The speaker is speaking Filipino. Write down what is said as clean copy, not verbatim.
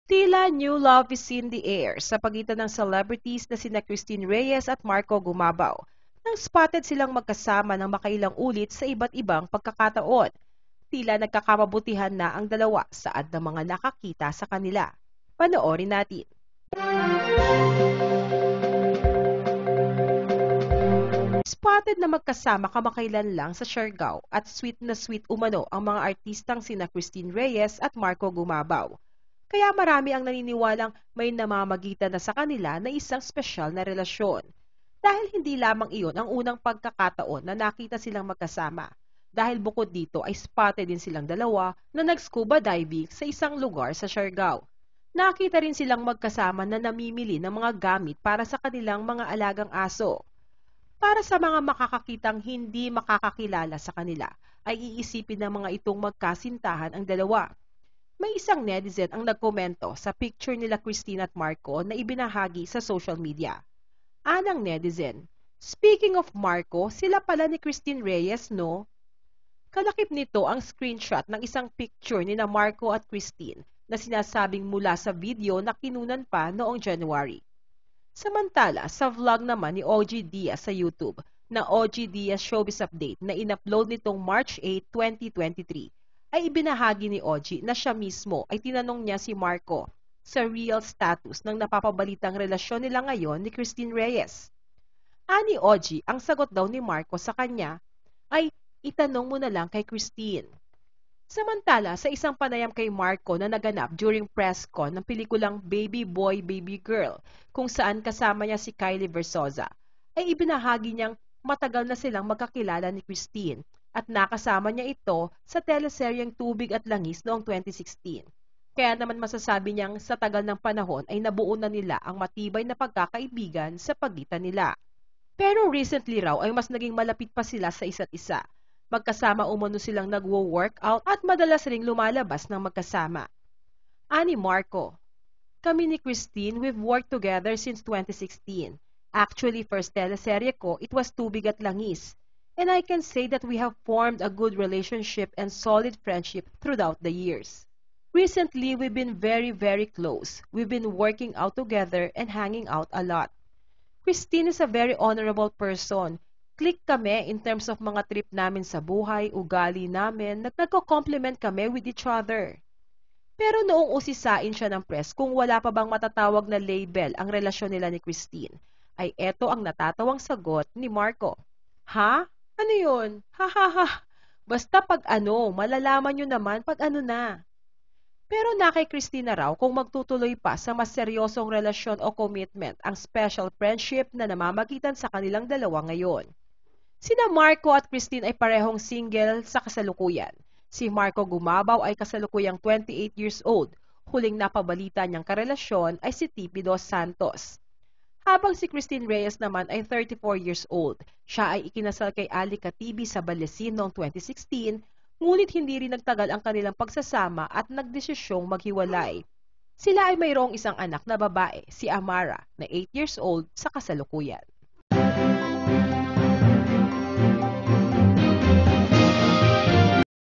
Tila new love is in the air sa pagitan ng celebrities na sina Christine Reyes at Marco Gumabaw nang spotted silang magkasama ng makailang ulit sa iba't ibang pagkakataon. Tila nagkakamabutihan na ang dalawa saad ng mga nakakita sa kanila. Panoorin natin. Spotted na magkasama kamakailan lang sa Siargao at sweet na sweet umano ang mga artistang sina Christine Reyes at Marco Gumabaw. Kaya marami ang naniniwalang may namamagitan na sa kanila na isang espesyal na relasyon. Dahil hindi lamang iyon ang unang pagkakataon na nakita silang magkasama. Dahil bukod dito ay spotted din silang dalawa na nag-scuba diving sa isang lugar sa Siargao. Nakita rin silang magkasama na namimili ng mga gamit para sa kanilang mga alagang aso. Para sa mga makakakitang hindi makakakilala sa kanila, ay iisipin ng mga itong magkasintahan ang dalawa. May isang netizen ang nagkomento sa picture nila Christine at Marco na ibinahagi sa social media. Anang netizen, "Speaking of Marco, sila pala ni Christine Reyes, no?" Kalakip nito ang screenshot ng isang picture ni na Marco at Christine na sinasabing mula sa video na kinunan pa noong January. Samantala, sa vlog naman ni OG Diaz sa YouTube na OG Diaz Showbiz Update na in-upload nitong March 8, 2023, ay ibinahagi ni OG na siya mismo ay tinanong niya si Marco sa real status ng napapabalitang relasyon nila ngayon ni Christine Reyes. Ani OG, ang sagot daw ni Marco sa kanya ay itanong mo na lang kay Christine. Samantala, sa isang panayam kay Marco na naganap during press con ng pelikulang Baby Boy, Baby Girl, kung saan kasama niya si Kylie Versosa, ay ibinahagi niyang matagal na silang magkakilala ni Christine at nakasama niya ito sa teleseryeng Tubig at Langis noong 2016. Kaya naman masasabi niyang sa tagal ng panahon ay nabuo na nila ang matibay na pagkakaibigan sa pagitan nila. Pero recently raw ay mas naging malapit pa sila sa isa't isa. Magkasama umano silang nagwo-workout at madalas ring lumalabas ng magkasama. Ani Marco, "Kami ni Christine, we've worked together since 2016. Actually, first teleserye ko, it was Tubig at Langis. And I can say that we have formed a good relationship and solid friendship throughout the years. Recently, we've been very, very close. We've been working out together and hanging out a lot. Christine is a very honorable person. Click kami in terms of mga trip namin sa buhay, ugali namin, nagko-compliment kami with each other." Pero noong usisain siya ng press kung wala pa bang matatawag na label ang relasyon nila ni Christine, ay eto ang natatawang sagot ni Marco. "Ha? Ano yun? Ha ha ha. Basta pag ano, malalaman nyo naman pag ano na." Pero na kay Christine na raw kung magtutuloy pa sa mas seryosong relasyon o commitment ang special friendship na namamagitan sa kanilang dalawa ngayon. Sina Marco at Christine ay parehong single sa kasalukuyan. Si Marco Gumabaw ay kasalukuyang 28 years old. Huling napabalita niyang karelasyon ay si Tipi Dos Santos. Habang si Christine Reyes naman ay 34 years old. Siya ay ikinasal kay Ali Katibi sa Balesin noong 2016, ngunit hindi rin nagtagal ang kanilang pagsasama at nagdesisyong maghiwalay. Sila ay mayroong isang anak na babae, si Amara, na 8 years old sa kasalukuyan.